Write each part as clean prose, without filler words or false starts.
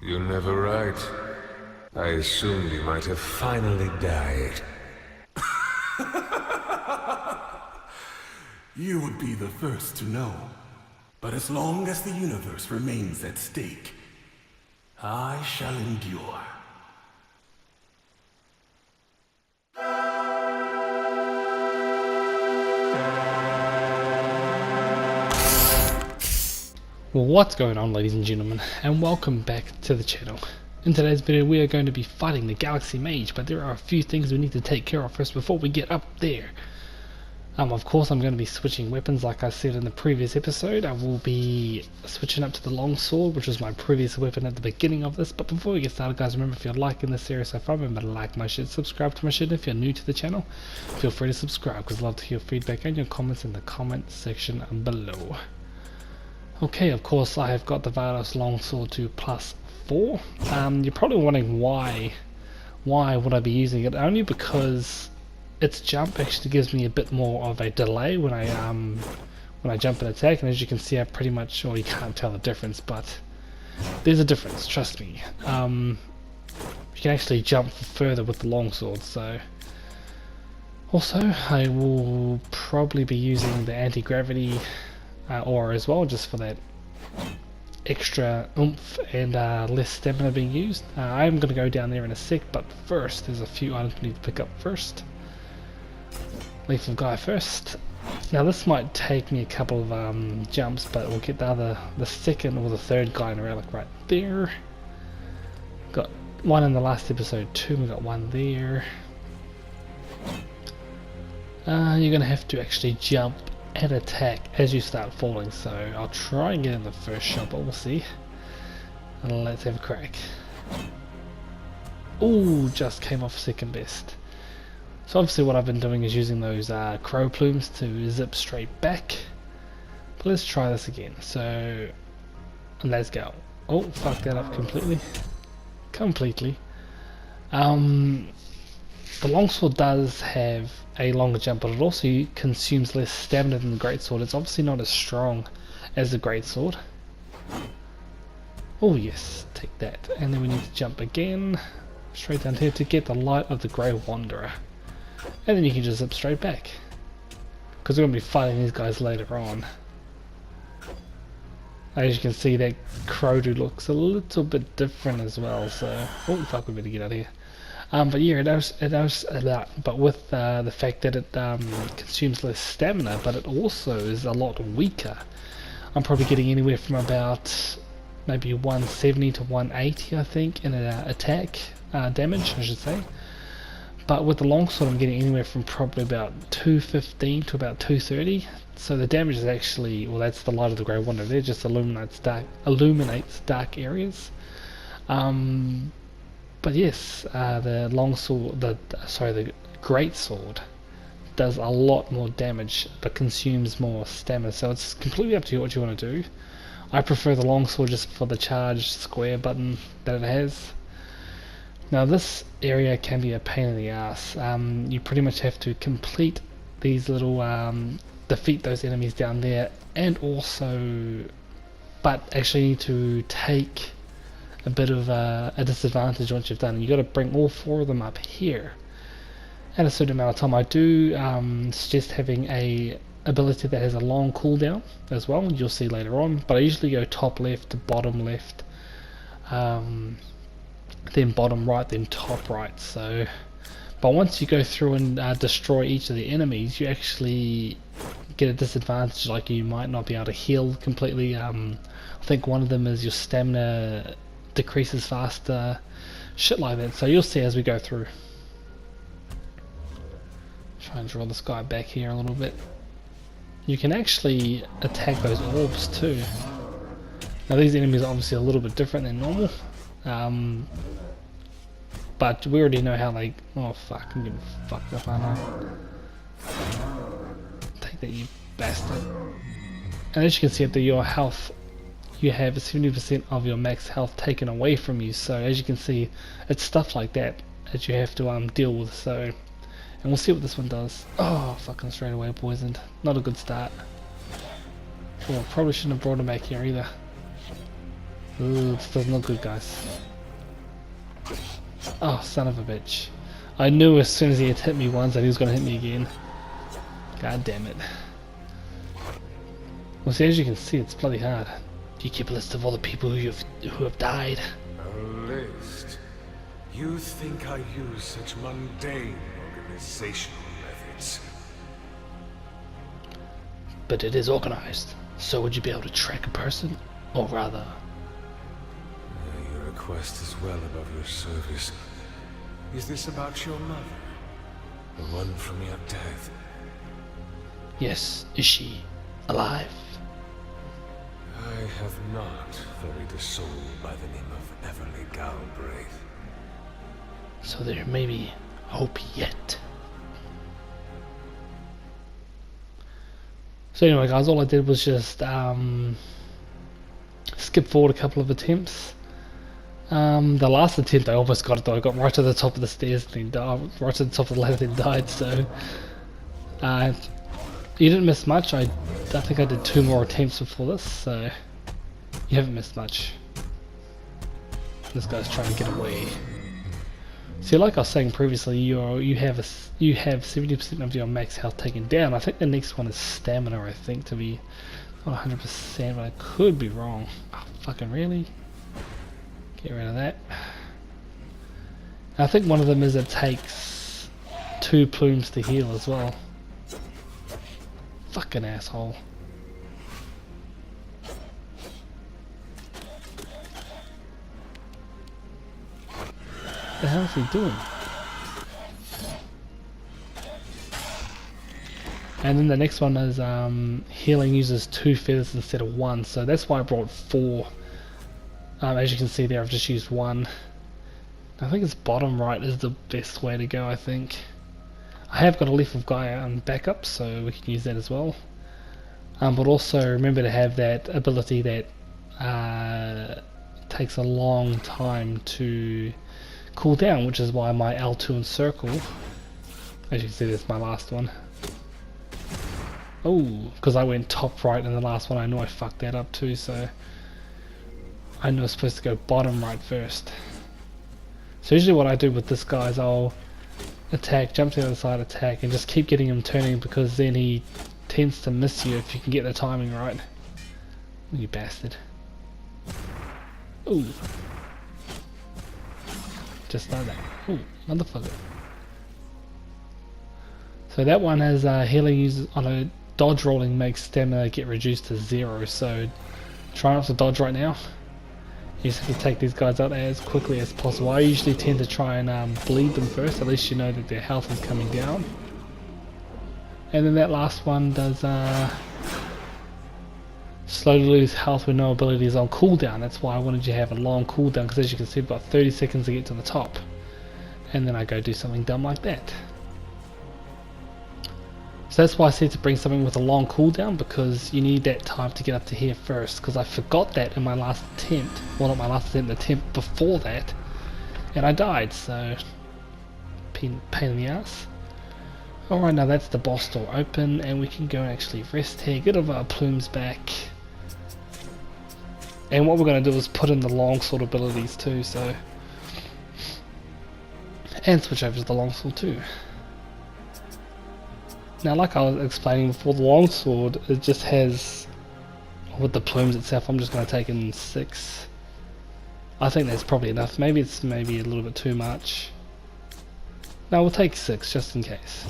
You're never right. I assumed you might have finally died. You would be the first to know. But as long as the universe remains at stake, I shall endure. Well, what's going on, ladies and gentlemen, and welcome back to the channel. In today's video we are going to be fighting the Galaxy Mage, but there are a few things we need to take care of first before we get up there. Of course I'm going to be switching weapons like I said in the previous episode. I will be switching up to the longsword, which was my previous weapon at the beginning of this. But before we get started, guys, remember if you're liking this series so far, remember to like my shit, subscribe to my shit. If you're new to the channel, feel free to subscribe because I'd love to hear feedback and your comments in the comment section below. Okay, of course I have got the Vados longsword to +4. You're probably wondering why would I be using it? Only because its jump actually gives me a bit more of a delay when I jump and attack, and as you can see I pretty much, well, you can't tell the difference, but there's a difference, trust me. You can actually jump further with the longsword. So also I will probably be using the anti-gravity aura as well, just for that extra oomph and less stamina being used. I'm going to go down there in a sec, but first there's a few items we need to pick up first. Lethal guy first. Now this might take me a couple of jumps, but we'll get the second or the third guy in a relic right there. Got one in the last episode too, we got one there. You're going to have to actually jump and attack as you start falling, so I'll try and get in the first shot, but we'll see. And let's have a crack. Ooh, just came off second best. So obviously what I've been doing is using those crow plumes to zip straight back. But let's try this again. So let's go. Oh, fuck that up completely. The longsword does have a longer jump, but it also consumes less stamina than the greatsword. It's obviously not as strong as the greatsword. Oh yes, take that. And then we need to jump again, straight down here to get the light of the Grey Wanderer. And then you can just zip straight back, because we're going to be fighting these guys later on. As you can see, that crow dude looks a little bit different as well, so... oh fuck, we better get out of here. But yeah, it does that, but with the fact that it consumes less stamina, but it also is a lot weaker. I'm probably getting anywhere from about maybe 170 to 180, I think, in attack damage, I should say. But with the longsword I'm getting anywhere from probably about 215 to about 230. So the damage is actually, well, that's the light of the Grey Wanderer. There just illuminates dark areas. But yes, the longsword, the greatsword does a lot more damage, but consumes more stamina. So it's completely up to you what you want to do. I prefer the longsword just for the charge square button that it has. Now this area can be a pain in the ass. You pretty much have to complete these little, defeat those enemies down there, and also, but actually need to take a bit of a disadvantage once you've done. You got to bring all 4 of them up here at a certain amount of time. I do suggest having a ability that has a long cooldown as well. You'll see later on, but I usually go top left to bottom left, then bottom right, then top right. So, but once you go through and destroy each of the enemies, you actually get a disadvantage, like you might not be able to heal completely. I think one of them is your stamina decreases faster, shit like that. So you'll see as we go through. Try and draw this guy back here a little bit. You can actually attack those orbs too. Now these enemies are obviously a little bit different than normal, but we already know how they... oh fuck, I'm getting fucked up, aren't I? Take that, you bastard. And as you can see at your health, you have 70% of your max health taken away from you. So as you can see, it's stuff like that that you have to deal with. So, and we'll see what this one does. Oh, fucking straight away poisoned. Not a good start. Oh, probably shouldn't have brought him back here either. Ooh, this does not good, guys. Oh, son of a bitch. I knew as soon as he had hit me once that he was going to hit me again. God damn it. Well, see, as you can see, it's bloody hard. Do you keep a list of all the people who have died? A list? You think I use such mundane organizational methods? But it is organized. So would you be able to track a person? Or rather... Your request is well above your service. Is this about your mother? The one from your death? Yes, is she alive? I have not buried a soul by the name of Everly Galbraith. So there may be hope yet. So anyway guys, all I did was just skip forward a couple of attempts. The last attempt I almost got it though. I got right to the top of the stairs and then died, right to the top of the ladder and died, so you didn't miss much. I think I did 2 more attempts before this, so you haven't missed much. This guy's trying to get away. See, like I was saying previously, you have 70% of your max health taken down. I think the next one is stamina. I think, to be not 100%, but I could be wrong. Oh, fucking really? Get rid of that. I think one of them is it takes 2 plumes to heal as well. Fucking asshole. What the hell is he doing? And then the next one is healing uses 2 feathers instead of 1, so that's why I brought 4. As you can see there, I've just used 1. I think it's bottom right is the best way to go, I think. I have got a Leaf of Gaia on backup, so we can use that as well. But also remember to have that ability that takes a long time to cool down, which is why my L2 and circle, as you can see, that's my last one. Oh, because I went top right in the last one. I know I fucked that up too, so I know it's supposed to go bottom right first. So usually what I do with this guy is I'll attack, jump to the other side, attack, and just keep getting him turning, because then he tends to miss you if you can get the timing right. You bastard. Ooh. Just like that. Ooh, motherfucker. So that one has healing uses on a dodge rolling makes stamina get reduced to 0, so try not to dodge right now. You just have to take these guys out as quickly as possible. I usually tend to try and bleed them first, at least you know that their health is coming down. And then that last one does slowly lose health with no abilities on cooldown. That's why I wanted you to have a long cooldown, because as you can see, I've got 30 seconds to get to the top. And then I go do something dumb like that. So that's why I said to bring something with a long cooldown, because you need that time to get up to here first, because I forgot that in my last attempt. Well, not my last attempt, the attempt before that. And I died, so pain in the ass. Alright, now that's the boss door open, and we can go and actually rest here, get all of our plumes back. And what we're going to do is put in the longsword abilities too, so... and switch over to the longsword too. Now, like I was explaining before, the longsword, it just has, with the plumes itself, I'm just going to take in 6. I think that's probably enough. Maybe it's a little bit too much. No, we'll take 6 just in case.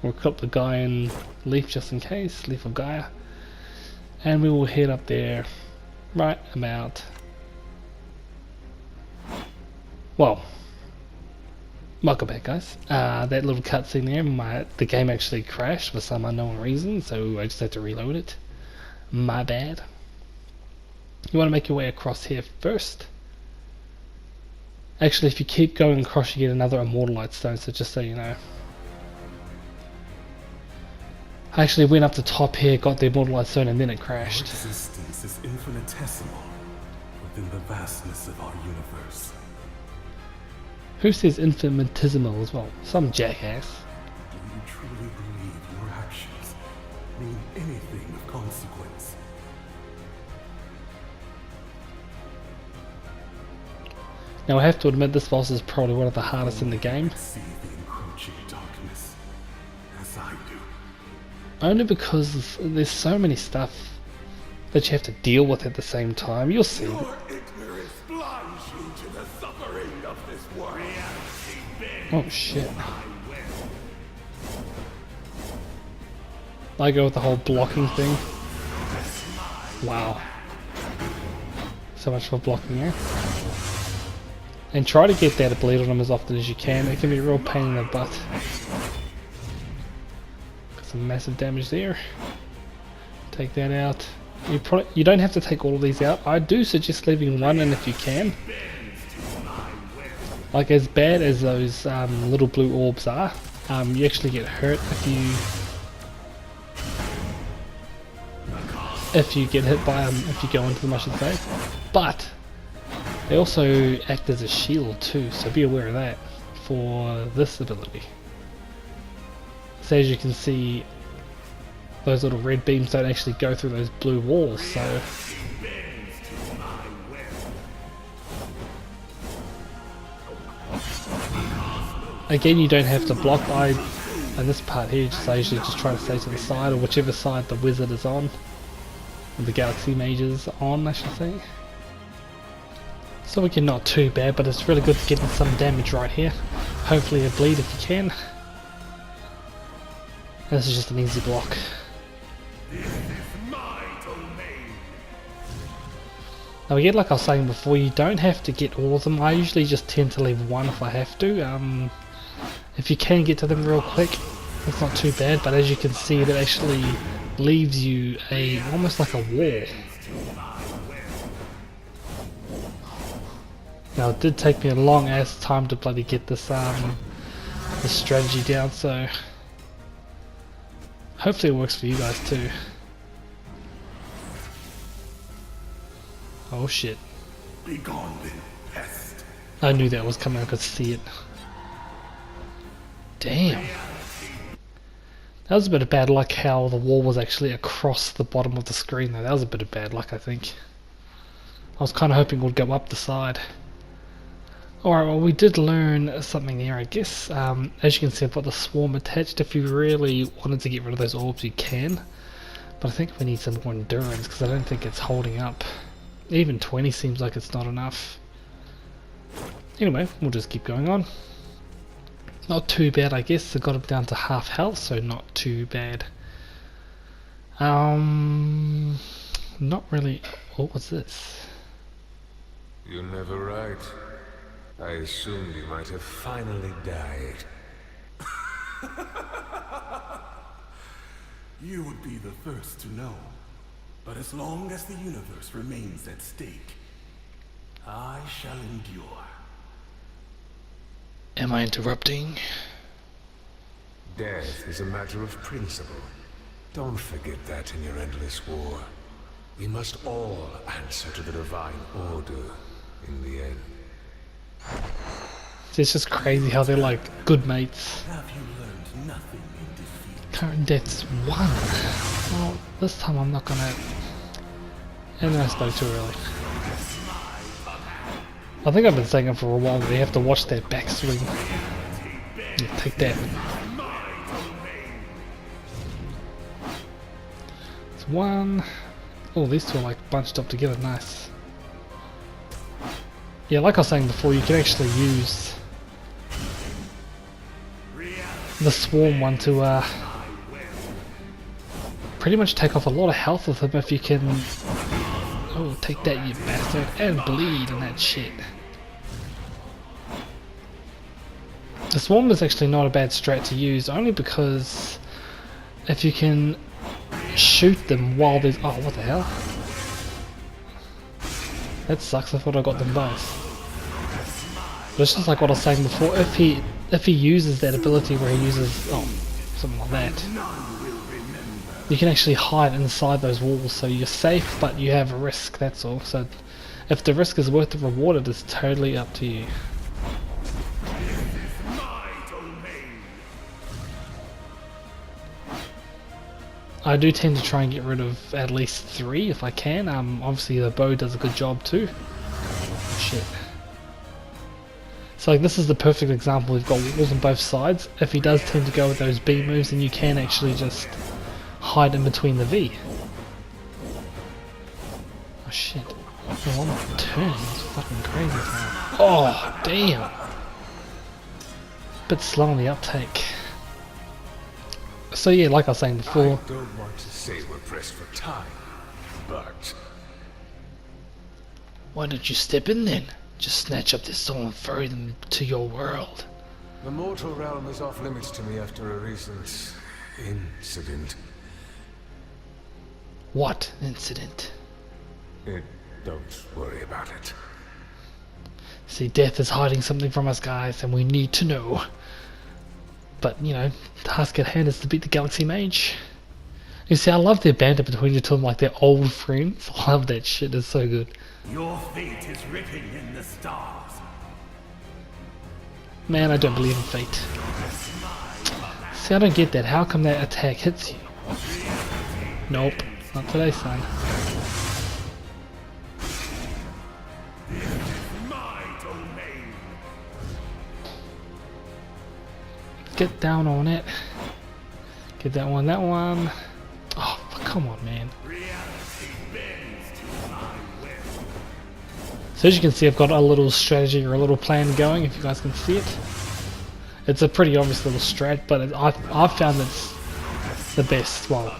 We'll equip the Gaian leaf just in case, Leaf of Gaia. And we will head up there right about, well, welcome back guys. That little cutscene there, the game actually crashed for some unknown reason, so I just had to reload it. My bad. You want to make your way across here first. Actually, if you keep going across, you get another immortalite stone, so just so you know. I actually went up the top here, got the immortalite stone, and then it crashed. Your existence is infinitesimal within the vastness of our universe. Who says infinitesimal as well? Some jackass. Do you truly believe your actions mean anything of consequence? Now I have to admit this boss is probably one of the hardest in the game. See the encroaching darkness as I do. Only because there's so many stuff that you have to deal with at the same time. You'll see. Your ignorance blinds you to the suffering of this world. Oh shit. I go with the whole blocking thing. Wow. So much for blocking here. And try to get there to bleed on them as often as you can. It can be a real pain in the butt. Got some massive damage there. Take that out. You don't have to take all of these out. I do suggest leaving one in if you can. Like, as bad as those little blue orbs are, you actually get hurt if you get hit by them, if you go into them, I should say. But they also act as a shield too, so be aware of that for this ability. So as you can see, those little red beams don't actually go through those blue walls, so again, you don't have to block. In this part here, I usually just try to stay to the side, or whichever side the wizard is on, or the galaxy mage is on, I should say. So again, not too bad, but it's really good to get in some damage right here. Hopefully a bleed if you can. And this is just an easy block. Now again, like I was saying before, you don't have to get all of them. I usually just tend to leave one if I have to. If you can get to them real quick, it's not too bad, but as you can see, it actually leaves you almost like a wall. Now it did take me a long ass time to bloody get this strategy down, so hopefully it works for you guys too. Oh shit. Be gone then, pest. I knew that was coming, I could see it. Damn. That was a bit of bad luck how the wall was actually across the bottom of the screen though. That was a bit of bad luck, I think. I was kind of hoping it would go up the side. Alright, well, we did learn something here, I guess. As you can see, I've got the swarm attached. If you really wanted to get rid of those orbs, you can. But I think we need some more endurance, because I don't think it's holding up. Even 20 seems like it's not enough. Anyway, we'll just keep going on. Not too bad, I guess. I got him down to half health, so not too bad. Not really... Oh, what's this? You're never right. I assumed you might have finally died. You would be the first to know. But as long as the universe remains at stake, I shall endure. Am I interrupting? Death is a matter of principle. Don't forget that in your endless war. We must all answer to the divine order in the end. It's just crazy how they're like good mates. Have you learned nothing in defeat? Current death's 1. Well, this time I'm not gonna... And then I spoke too early. I think I've been saying it for a while, but you have to watch that backswing. Yeah, take that. It's 1. Oh, these two are like bunched up together, nice. Yeah, like I was saying before, you can actually use the swarm one to pretty much take off a lot of health with him if you can... Oh, take that, you bastard, and bleed and that shit. The swarm is actually not a bad strat to use, only because if you can shoot them while there's... Oh, what the hell? That sucks, I thought I got them both. But it's just like what I was saying before, if he uses that ability where he uses... Oh, something like that. You can actually hide inside those walls, so you're safe, but you have a risk, that's all. So if the risk is worth the reward, it is totally up to you. I do tend to try and get rid of at least 3 if I can. Obviously the bow does a good job too. Shit. So like this is the perfect example. We've got walls on both sides. If he does tend to go with those B moves, then you can actually just hide in between the V. Oh shit. The one turn is fucking crazy. Oh damn. Bit slow on the uptake. So yeah, like I was saying before. I don't want to say we're pressed for time, but Why don't you step in then? Just snatch up this soul and ferry them to your world. the mortal realm is off limits to me after a recent incident. What incident? Don't worry about it. See, death is hiding something from us, guys, and we need to know. But, you know, the task at hand is to beat the Galaxy Mage. You see, I love the banter between the two of them, like they're old friends. I love that shit, it's so good. Your fate is written in the stars. Man, I don't believe in fate. See, I don't get that. How come that attack hits you? Nope, not today, son. Get down on it. Get that one, that one. Oh, come on, man. So as you can see, I've got a little strategy or a little plan going, if you guys can see it. It's a pretty obvious little strat, but I've found it's the best, well,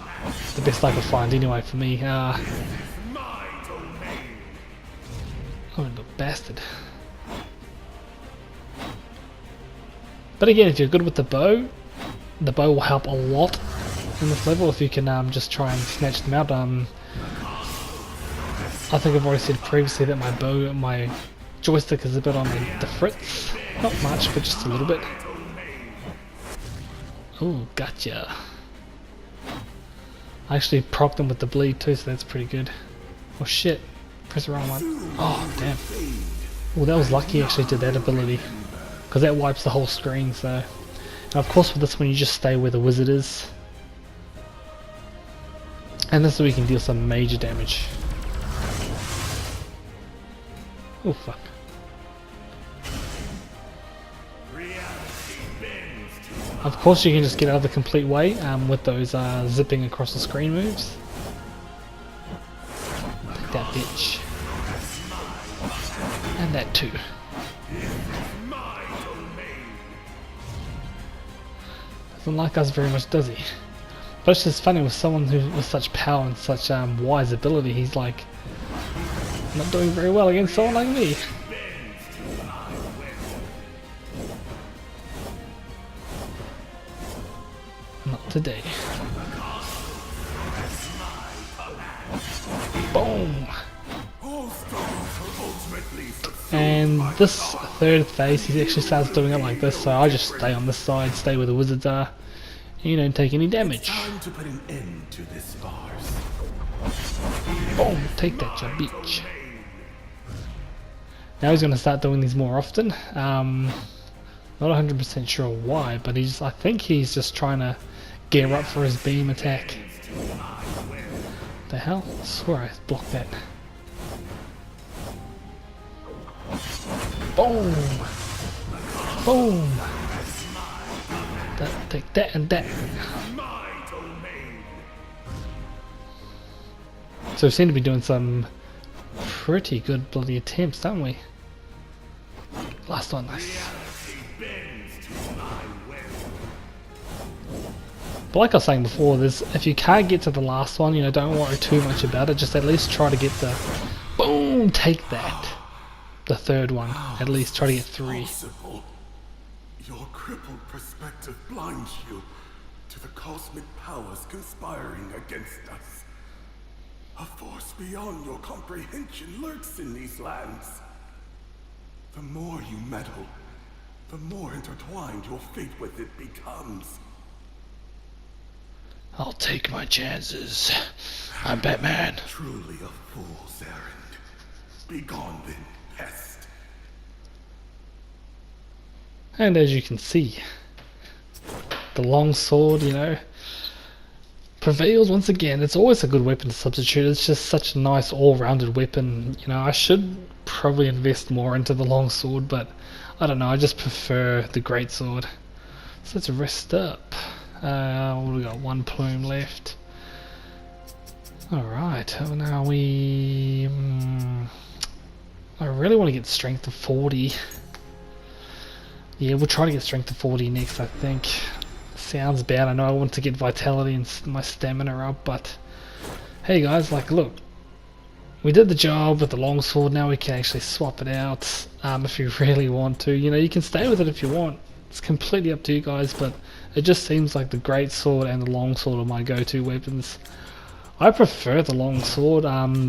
the best I could find anyway for me. Oh, the bastard. But again, if you're good with the bow will help a lot in this level if you can just try and snatch them out. I think I've already said previously that my joystick is a bit on the fritz. Not much, but just a little bit. Ooh, gotcha. I actually procced them with the bleed too, so that's pretty good. Oh shit, press the wrong one. Oh damn. Well, that was lucky actually did that ability, because that wipes the whole screen. So, and of course with this one you just stay where the wizard is, and this way we can deal some major damage. Oh fuck. Of course you can just get out of the complete way with those zipping across the screen moves. Take that bitch. And that too. Doesn't like us very much, does he? But it's just funny with someone who with such power and such wise ability, he's like not doing very well against someone like me. Not today. Boom! And this third phase, he actually starts doing it like this, so I just stay on this side, stay where the wizards are, and you don't take any damage. Time to put an end to this farce. Boom! Take that, you bitch. Now he's going to start doing these more often. Not 100% sure why, but I think he's just trying to gear up for his beam attack. The hell? I swear I blocked that. Boom! Boom! Take that and that. So we seem to be doing some pretty good bloody attempts, don't we? Last one, nice. But like I was saying before, if you can't get to the last one, you know, don't worry too much about it. Just at least try to get the boom, take that. The third one. At least try to get 3. Your crippled perspective blinds you to the cosmic powers conspiring against us. A force beyond your comprehension lurks in these lands. The more you meddle, the more intertwined your fate with it becomes. I'll take my chances. I'm Batman. Truly a fool's errand. Begone then, pest. And as you can see, the long sword, you know, prevails once again. It's always a good weapon to substitute. It's just such a nice all-rounded weapon. You know, I should probably invest more into the longsword, but I don't know, I just prefer the greatsword. So let's rest up. We got 1 plume left. Alright, now we... I really want to get strength of 40. Yeah, we'll try to get strength of 40 next, I think. Sounds bad, I know I want to get vitality and my stamina up, but hey guys, like look, we did the job with the longsword. Now we can actually swap it out if you really want to. You know, you can stay with it if you want. It's completely up to you guys, but it just seems like the greatsword and the longsword are my go-to weapons. I prefer the longsword,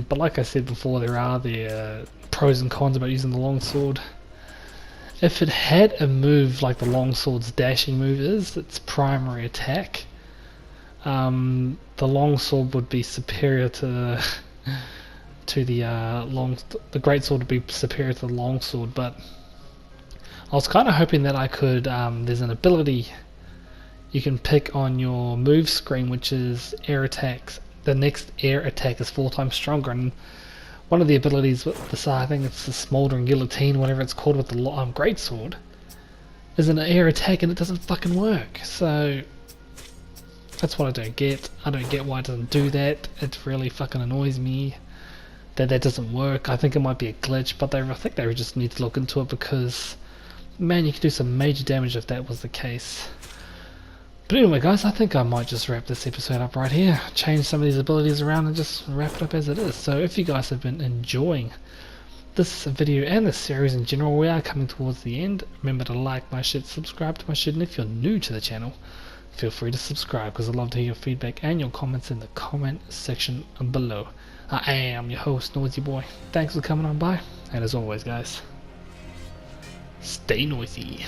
but like I said before, there are the pros and cons about using the longsword. If it had a move like the longsword's dashing move is, its primary attack, the longsword would be superior to the greatsword would be superior to the longsword. But I was kind of hoping that I could. There's an ability you can pick on your move screen, which is air attacks. The next air attack is 4 times stronger, and one of the abilities with the I think it's the smoldering guillotine, whatever it's called, with the greatsword, is an air attack, and it doesn't fucking work. So that's what I don't get. I don't get why it doesn't do that. It really fucking annoys me that doesn't work. I think it might be a glitch, but I think they just need to look into it, because man, you could do some major damage if that was the case. But anyway guys, I think I might just wrap this episode up right here, change some of these abilities around and just wrap it up as it is. So if you guys have been enjoying this video and this series in general, we are coming towards the end. Remember to like my shit, subscribe to my shit, and if you're new to the channel, feel free to subscribe, because I'd love to hear your feedback and your comments in the comment section below. I am your host, Noisy Boy. Thanks for coming on by, and as always guys, stay noisy.